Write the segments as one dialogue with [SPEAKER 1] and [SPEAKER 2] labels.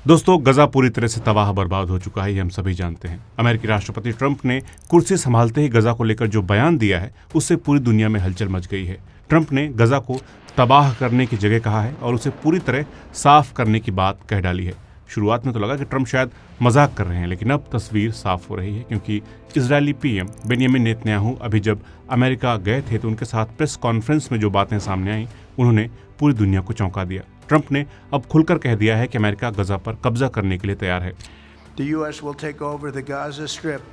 [SPEAKER 1] दोस्तों, गजा पूरी तरह से तबाह बर्बाद हो चुका है, ये हम सभी जानते हैं। अमेरिकी राष्ट्रपति ट्रंप ने कुर्सी संभालते ही गजा को लेकर जो बयान दिया है उससे पूरी दुनिया में हलचल मच गई है। ट्रंप ने गजा को तबाह करने की जगह कहा है और उसे पूरी तरह साफ करने की बात कह डाली है। शुरुआत में तो लगा कि ट्रंप शायद मजाक कर रहे हैं, लेकिन अब तस्वीर साफ हो रही है, क्योंकि इजरायली पीएम बेंयामिन नेतन्याहू अभी जब अमेरिका गए थे तो उनके साथ प्रेस कॉन्फ्रेंस में जो बातें सामने आई उन्होंने पूरी दुनिया को चौंका दिया। ट्रंप ने अब खुलकर कह दिया है कि अमेरिका गजा पर कब्जा करने के लिए तैयार है।
[SPEAKER 2] The US will take over the Gaza Strip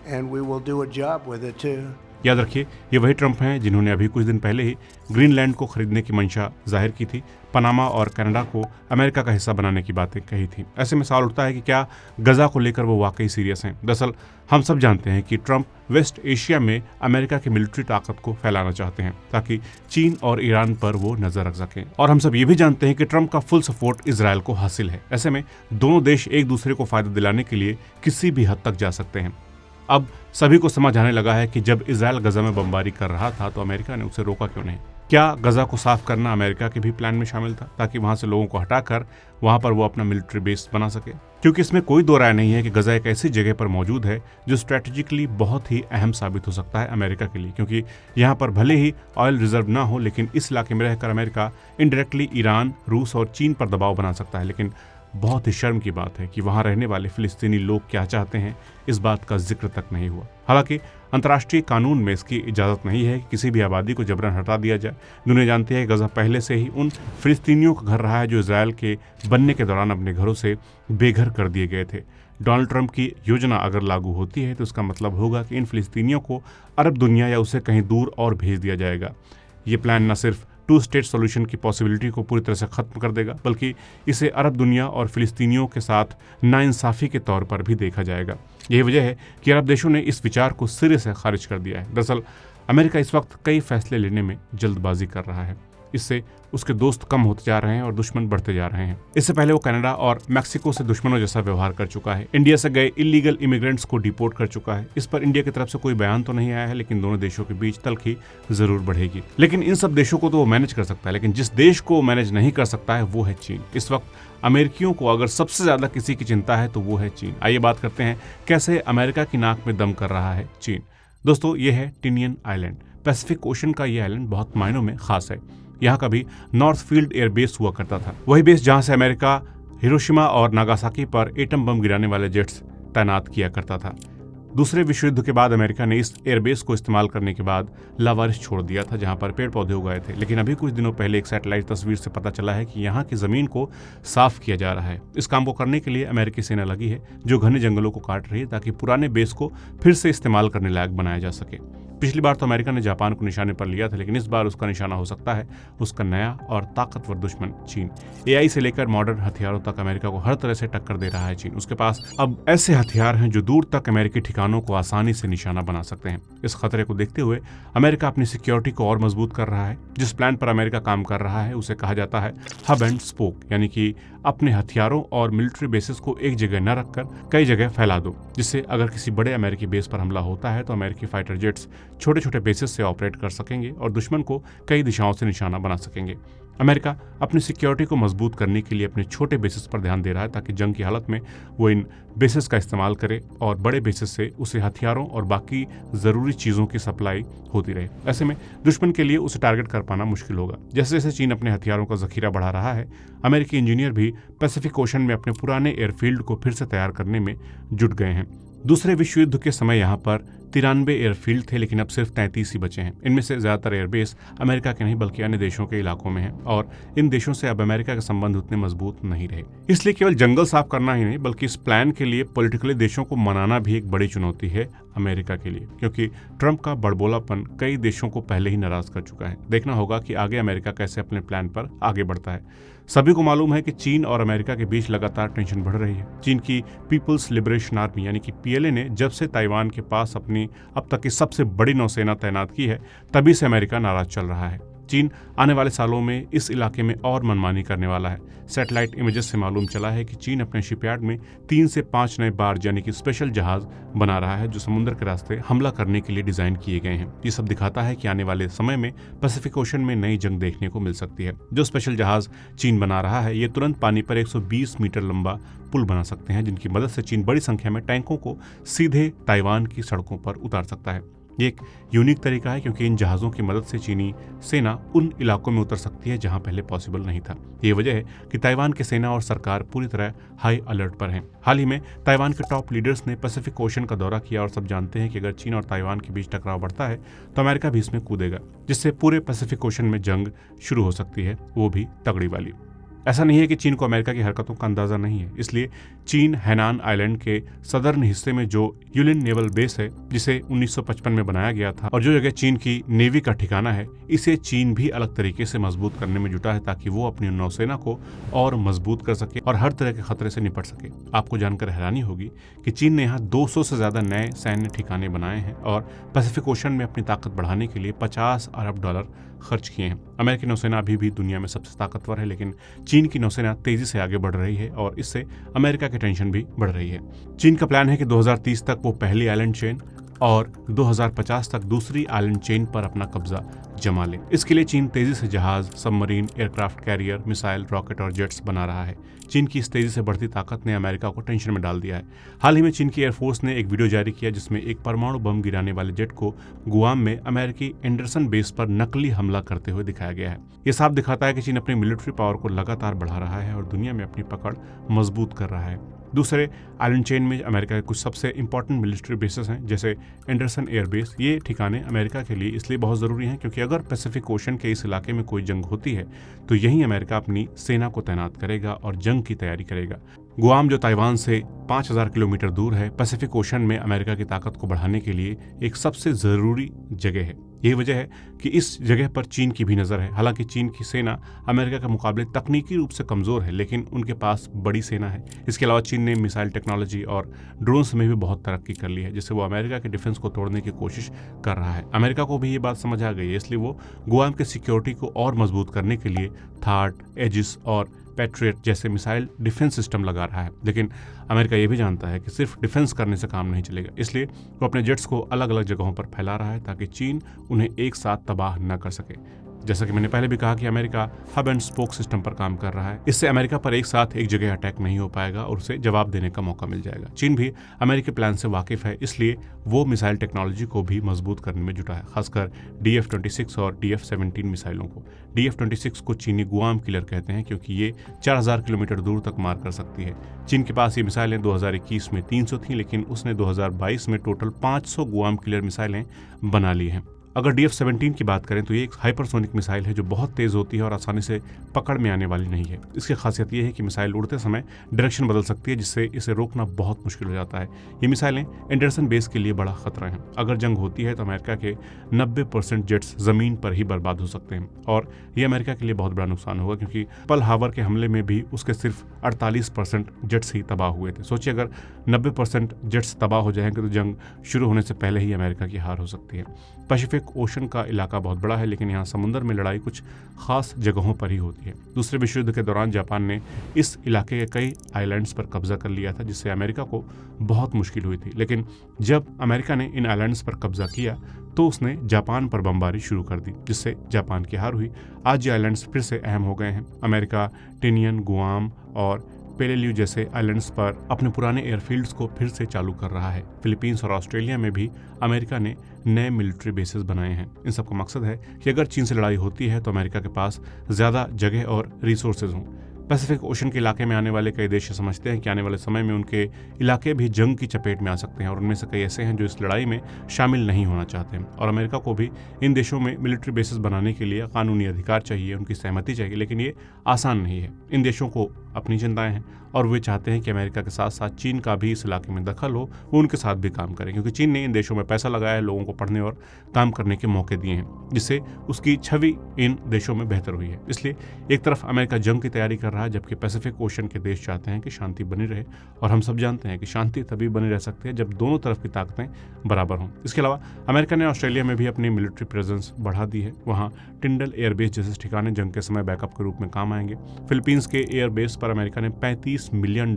[SPEAKER 2] and we will do a job with it too.
[SPEAKER 1] याद रखिए, ये वही ट्रंप हैं जिन्होंने अभी कुछ दिन पहले ही ग्रीनलैंड को खरीदने की मंशा जाहिर की थी, पनामा और कनाडा को अमेरिका का हिस्सा बनाने की बातें कही थी। ऐसे में सवाल उठता है कि क्या गजा को लेकर वो वाकई सीरियस हैं? दरअसल हम सब जानते हैं कि ट्रंप वेस्ट एशिया में अमेरिका की मिलिट्री ताकत को फैलाना चाहते हैं ताकि चीन और ईरान पर वो नजर रख सकें। और हम सब ये भी जानते हैं कि ट्रंप का फुल सपोर्ट इजरायल को हासिल है। ऐसे में दोनों देश एक दूसरे को फायदा दिलाने के लिए किसी भी हद तक जा सकते हैं। अब सभी को समझ आने लगा है कि जब इजरायल गजा में बमबारी कर रहा था तो अमेरिका ने उसे रोका क्यों नहीं। क्या गजा को साफ करना अमेरिका के भी प्लान में शामिल था ताकि वहां से लोगों को हटाकर वहां पर वो अपना मिलिट्री बेस बना सके? क्योंकि इसमें कोई दो राय नहीं है कि गजा एक ऐसी जगह पर मौजूद है जो स्ट्रेटेजिकली बहुत ही अहम साबित हो सकता है अमेरिका के लिए, क्योंकि यहाँ पर भले ही ऑयल रिजर्व ना हो, लेकिन इस इलाके में रहकर अमेरिका इनडायरेक्टली ईरान, रूस और चीन पर दबाव बना सकता है। लेकिन बहुत ही शर्म की बात है कि वहां रहने वाले फिलिस्तीनी लोग क्या चाहते हैं, इस बात का जिक्र तक नहीं हुआ। हालांकि अंतर्राष्ट्रीय कानून में इसकी इजाजत नहीं है कि किसी भी आबादी को जबरन हटा दिया जाए। दुनिया जानती है कि गजा पहले से ही उन फिलिस्तीनियों का घर रहा है जो इजरायल के बनने के दौरान अपने घरों से बेघर कर दिए गए थे। डोनाल्ड ट्रंप की योजना अगर लागू होती है तो इसका मतलब होगा कि इन फिलिस्तीनियों को अरब दुनिया या उससे कहीं दूर और भेज दिया जाएगा। ये प्लान न सिर्फ टू स्टेट सॉल्यूशन की पॉसिबिलिटी को पूरी तरह से खत्म कर देगा, बल्कि इसे अरब दुनिया और फिलिस्तीनियों के साथ नाइंसाफी के तौर पर भी देखा जाएगा। यही वजह है कि अरब देशों ने इस विचार को सिरे से खारिज कर दिया है। दरअसल अमेरिका इस वक्त कई फैसले लेने में जल्दबाजी कर रहा है। इससे उसके दोस्त कम होते जा रहे हैं और दुश्मन बढ़ते जा रहे हैं। इससे पहले वो कनाडा और मैक्सिको से दुश्मनों जैसा व्यवहार कर चुका है। इंडिया से गए इलीगल इमिग्रेंट्स को डिपोर्ट कर चुका है। इस पर इंडिया की तरफ से कोई बयान तो नहीं आया है, लेकिन दोनों देशों के बीच तल्खी जरूर बढ़ेगी। लेकिन इन सब देशों को तो वो मैनेज कर सकता है, लेकिन जिस देश को मैनेज नहीं कर सकता है वो है चीन। इस वक्त अमेरिकियों को अगर सबसे ज्यादा किसी की चिंता है तो वो है चीन। आइए बात करते हैं कैसे अमेरिका की नाक में दम कर रहा है चीन। दोस्तों, ये है टिनियन आइलैंड। पैसिफिक ओशन का ये आइलैंड बहुत मायनों में खास है। यहाँ का भी नॉर्थ फील्ड एयरबेस हुआ करता था, वही बेस जहां से अमेरिका हिरोशिमा और नागासाकी पर एटम बम गिराने वाले जेट्स तैनात किया करता था। दूसरे विश्व युद्ध के बाद अमेरिका ने इस एयरबेस को इस्तेमाल करने के बाद लावारिस छोड़ दिया था, जहां पर पेड़ पौधे उगाए थे। लेकिन अभी कुछ दिनों पहले एक सैटेलाइट तस्वीर से पता चला है कि यहाँ की जमीन को साफ किया जा रहा है। इस काम को करने के लिए अमेरिकी सेना लगी है, जो घने जंगलों को काट रही है ताकि पुराने बेस को फिर से इस्तेमाल करने लायक बनाया जा सके। पिछली बार तो अमेरिका ने जापान को निशाने पर लिया था, लेकिन इस बार उसका निशाना हो सकता है उसका नया और ताकतवर दुश्मन चीन। एआई से लेकर मॉडर्न हथियारों तक अमेरिका को हर तरह से टक्कर दे रहा है चीन। उसके पास अब ऐसे हथियार हैं जो दूर तक अमेरिकी ठिकानों को आसानी से निशाना बना सकते हैं। इस खतरे को देखते हुए अमेरिका अपनी सिक्योरिटी को और मजबूत कर रहा है। जिस प्लान पर अमेरिका काम कर रहा है उसे कहा जाता है हब एंड स्पोक, यानी कि अपने हथियारों और मिलिट्री बेसिस को एक जगह न रखकर कई जगह फैला दो, जिससे अगर किसी बड़े अमेरिकी बेस पर हमला होता है तो अमेरिकी फाइटर जेट्स छोटे छोटे बेसिस से ऑपरेट कर सकेंगे और दुश्मन को कई दिशाओं से निशाना बना सकेंगे। अमेरिका अपनी सिक्योरिटी को मजबूत करने के लिए अपने छोटे बेसिस पर ध्यान दे रहा है ताकि जंग की हालत में वो इन बेसिस का इस्तेमाल करे और बड़े बेसिस से उसे हथियारों और बाकी ज़रूरी चीज़ों की सप्लाई होती रहे। ऐसे में दुश्मन के लिए उसे टारगेट कर पाना मुश्किल होगा। जैसे जैसे चीन अपने हथियारों का जखीरा बढ़ा रहा है, अमेरिकी इंजीनियर भी पैसिफिक ओशन में अपने पुराने एयरफील्ड को फिर से तैयार करने में जुट गए हैं। दूसरे विश्व युद्ध के समय यहाँ पर 93 एयरफील्ड थे, लेकिन अब सिर्फ 33 ही बचे हैं। इनमें से ज्यादातर एयरबेस अमेरिका के नहीं बल्कि अन्य देशों के इलाकों में हैं और इन देशों से अब अमेरिका के संबंध उतने मजबूत नहीं रहे। इसलिए केवल जंगल साफ करना ही नहीं बल्कि इस प्लान के लिए पॉलिटिकली देशों को मनाना भी एक बड़ी चुनौती है अमेरिका के लिए, क्योंकि ट्रंप का बड़बोलापन कई देशों को पहले ही नाराज कर चुका है। देखना होगा कि आगे अमेरिका कैसे अपने प्लान पर आगे बढ़ता है। सभी को मालूम है कि चीन और अमेरिका के बीच लगातार टेंशन बढ़ रही है। चीन की पीपल्स लिबरेशन आर्मी यानी कि पीएलए ने जब से ताइवान के पास अपनी अब तक की सबसे बड़ी नौसेना तैनात की है, तभी से अमेरिका नाराज चल रहा है। चीन आने वाले सालों में इस इलाके में और मनमानी करने वाला है। सैटेलाइट इमेजेस से मालूम चला है कि चीन अपने शिपयार्ड में 3 से 5 नए बार्ज यानी कि स्पेशल जहाज बना रहा है जो समुद्र के रास्ते हमला करने के लिए डिजाइन किए गए हैं। ये सब दिखाता है कि आने वाले समय में पैसिफिक ओशन में नई जंग देखने को मिल सकती है। जो स्पेशल जहाज चीन बना रहा है ये तुरंत पानी पर 120 मीटर लंबा पुल बना सकते हैं, जिनकी मदद से चीन बड़ी संख्या में टैंकों को सीधे ताइवान की सड़कों पर उतार सकता है। ये एक यूनिक तरीका है क्योंकि इन जहाज़ों की मदद से चीनी सेना उन इलाकों में उतर सकती है जहां पहले पॉसिबल नहीं था। ये वजह है कि ताइवान की सेना और सरकार पूरी तरह हाई अलर्ट पर हैं। हाल ही में ताइवान के टॉप लीडर्स ने पैसिफिक ओशन का दौरा किया और सब जानते हैं कि अगर चीन और ताइवान के बीच टकराव बढ़ता है तो अमेरिका भी इसमें कूदेगा, जिससे पूरे पैसिफिक ओशन में जंग शुरू हो सकती है, वो भी तगड़ी वाली। ऐसा नहीं है कि चीन को अमेरिका की हरकतों का अंदाजा नहीं है, इसलिए चीन हैनान आइलैंड के सदर्न हिस्से में जो यूलिन नेवल बेस है जिसे 1955 में बनाया गया था और जो जगह चीन की नेवी का ठिकाना है, इसे चीन भी अलग तरीके से मजबूत करने में जुटा है ताकि वो अपनी नौसेना को और मजबूत कर सके और हर तरह के खतरे से निपट सके। आपको जानकर हैरानी होगी कि चीन ने यहाँ 200 से ज्यादा नए सैन्य ठिकाने बनाए हैं और पैसिफिक ओशन में अपनी ताकत बढ़ाने के लिए $50 अरब खर्च किए हैं। अमेरिकी नौसेना अभी भी दुनिया में सबसे ताकतवर है, लेकिन चीन की नौसेना तेजी से आगे बढ़ रही है और इससे अमेरिका की टेंशन भी बढ़ रही है। चीन का प्लान है कि 2030 तक वो पहली आइलैंड चेन और 2050 तक दूसरी आइलैंड चेन पर अपना कब्जा जमा ले। इसके लिए चीन तेजी से जहाज, submarine, aircraft carrier, missile, rocket और जेट्स बना रहा है। चीन की इस तेजी से बढ़ती ताकत ने अमेरिका को टेंशन में डाल दिया है। हाल ही में चीन की एयरफोर्स ने एक वीडियो जारी किया जिसमें एक परमाणु बम गिराने वाले जेट को गुआम में अमेरिकी एंडरसन बेस पर नकली हमला करते हुए दिखाया गया है। ये साफ दिखाता है कि चीन अपनी मिलिट्री पावर को लगातार बढ़ा रहा है और दुनिया में अपनी पकड़ मजबूत कर रहा है। दूसरे आइलैंड चेन में अमेरिका के कुछ सबसे इंपॉर्टेंट मिलिट्री बेसेस हैं, जैसे एंडरसन एयर बेस। ये ठिकाने अमेरिका के लिए इसलिए बहुत ज़रूरी हैं क्योंकि अगर पैसिफिक ओशन के इस इलाके में कोई जंग होती है तो यहीं अमेरिका अपनी सेना को तैनात करेगा और जंग की तैयारी करेगा। गुआम, जो ताइवान से 5000 किलोमीटर दूर है, पैसिफिक ओशन में अमेरिका की ताकत को बढ़ाने के लिए एक सबसे ज़रूरी जगह है। यही वजह है कि इस जगह पर चीन की भी नज़र है। हालांकि चीन की सेना अमेरिका के मुकाबले तकनीकी रूप से कमज़ोर है, लेकिन उनके पास बड़ी सेना है। इसके अलावा चीन ने मिसाइल टेक्नोलॉजी और ड्रोन्स में भी बहुत तरक्की कर ली है, जिससे वो अमेरिका के डिफेंस को तोड़ने की कोशिश कर रहा है। अमेरिका को भी ये बात समझ आ गई है, इसलिए वो गुआम के सिक्योरिटी को और मजबूत करने के लिए थार्ड, एजिस और पैट्रियट जैसे मिसाइल डिफेंस सिस्टम लगा रहा है। लेकिन अमेरिका ये भी जानता है कि सिर्फ डिफेंस करने से काम नहीं चलेगा, इसलिए वो अपने जेट्स को अलग अलग जगहों पर फैला रहा है ताकि चीन उन्हें एक साथ तबाह न कर सके। जैसा कि मैंने पहले भी कहा कि America hub and spoke system पर काम कर रहा है। इससे अमेरिका पर एक साथ एक जगह अटैक नहीं हो पाएगा और उसे जवाब देने का मौका मिल जाएगा। चीन भी अमेरिकी प्लान से वाकिफ है, इसलिए वो मिसाइल टेक्नोलॉजी को भी मजबूत करने में जुटा है, खासकर DF-26 और DF-17 मिसाइलों को। DF-26 को चीनी गुआम किलर कहते हैं क्योंकि ये 4000 किलोमीटर दूर तक मार कर सकती है। चीन के पास ये मिसाइलें 2021 में 300 थीं, लेकिन उसने 2022 में टोटल 500 गुआम किलर मिसाइलें बना ली हैं। अगर DF-17 की बात करें तो ये एक हाइपरसोनिक मिसाइल है जो बहुत तेज़ होती है और आसानी से पकड़ में आने वाली नहीं है। इसकी खासियत ये है कि मिसाइल उड़ते समय डायरेक्शन बदल सकती है, जिससे इसे रोकना बहुत मुश्किल हो जाता है। ये मिसाइलें एंडरसन बेस के लिए बड़ा खतरा हैं। अगर जंग होती है तो अमेरिका के 90% जेट्स ज़मीन पर ही बर्बाद हो सकते हैं और ये अमेरिका के लिए बहुत बड़ा नुकसान होगा क्योंकि पर्ल हार्बर के हमले में भी उसके सिर्फ 48% जेट्स ही तबाह हुए थे। सोचिए अगर 90% जेट्स तबाह हो जाएंगे तो जंग शुरू होने से पहले ही अमेरिका की हार हो सकती है। पैसिफिक ओशन का इलाका बहुत बड़ा है, लेकिन यहाँ समुद्र में लड़ाई कुछ खास जगहों पर ही होती है। दूसरे विश्व युद्ध के दौरान जापान ने इस इलाके के कई आइलैंड्स पर कब्जा कर लिया था, जिससे अमेरिका को बहुत मुश्किल हुई थी। लेकिन जब अमेरिका ने इन आइलैंड्स पर कब्जा किया तो उसने जापान पर बमबारी शुरू कर दी, जिससे जापान की हार हुई। आज ये आइलैंड्स फिर से अहम हो गए हैं। अमेरिका टिनियन, गुआम और पेलेल्यू जैसे आइलैंड्स पर अपने पुराने एयरफील्ड्स को फिर से चालू कर रहा है। फिलीपींस और ऑस्ट्रेलिया में भी अमेरिका ने नए मिलिट्री बेसेस बनाए हैं। इन सब का मकसद है कि अगर चीन से लड़ाई होती है तो अमेरिका के पास ज़्यादा जगह और रिसोर्सेज हों। पैसिफिक ओशन के इलाके में आने वाले कई देश समझते हैं कि आने वाले समय में उनके इलाके भी जंग की चपेट में आ सकते हैं और उनमें से कई ऐसे हैं जो इस लड़ाई में शामिल नहीं होना चाहते हैं। और अमेरिका को भी इन देशों में मिलिट्री बेसेस बनाने के लिए कानूनी अधिकार चाहिए, उनकी सहमति चाहिए, लेकिन ये आसान नहीं है। इन देशों को अपनी चिंताएं हैं और वे चाहते हैं कि अमेरिका के साथ साथ चीन का भी इस इलाके में दखल हो, वो उनके साथ भी काम करें, क्योंकि चीन ने इन देशों में पैसा लगाया है, लोगों को पढ़ने और काम करने के मौके दिए हैं, जिससे उसकी छवि इन देशों में बेहतर हुई है। इसलिए एक तरफ अमेरिका जंग की तैयारी कर रहा है, जबकि पैसिफिक ओशन के देश चाहते हैं कि शांति बनी रहे, और हम सब जानते हैं कि शांति तभी बनी रह सकती है जब दोनों तरफ की ताकतें बराबर हों। इसके अलावा अमेरिका ने ऑस्ट्रेलिया में भी अपनी मिलिट्री प्रेजेंस बढ़ा दी है। वहाँ टिंडल एयरबेस जैसे ठिकाने जंग के समय बैकअप के रूप में काम आएंगे। फिलीपींस के एयरबेस पर अमेरिका ने $35 मिलियन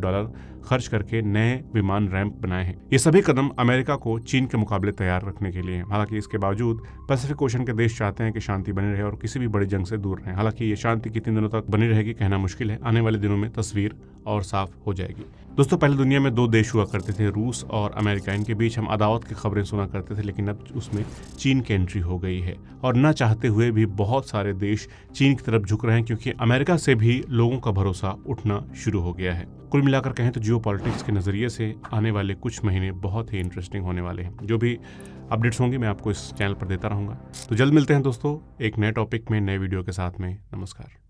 [SPEAKER 1] खर्च करके नए विमान रैंप बनाए हैं। ये सभी कदम अमेरिका को चीन के मुकाबले तैयार रखने के लिए हैं। हालांकि इसके बावजूद पैसिफिक ओशन के देश चाहते हैं कि शांति बनी रहे और किसी भी बड़ी जंग से दूर रहें। हालांकि ये शांति कितने दिनों तक बनी रहेगी कहना मुश्किल है, आने वाले दिनों में तस्वीर और साफ हो जाएगी। दोस्तों, पहले दुनिया में 2 देश हुआ करते थे, रूस और अमेरिका। इनके बीच हम अदावत की खबरें सुना करते थे, लेकिन अब उसमें चीन की एंट्री हो गई है और न चाहते हुए भी बहुत सारे देश चीन की तरफ झुक रहे हैं, क्योंकि अमेरिका से भी लोगों का भरोसा उठना शुरू हो गया है। कुल मिलाकर कहें तो जियोपॉलिटिक्स के नजरिए से आने वाले कुछ महीने बहुत ही इंटरेस्टिंग होने वाले हैं। जो भी अपडेट्स होंगे मैं आपको इस चैनल पर देता रहूंगा। तो जल्द मिलते हैं दोस्तों एक नए टॉपिक में, नए वीडियो के साथ में। नमस्कार।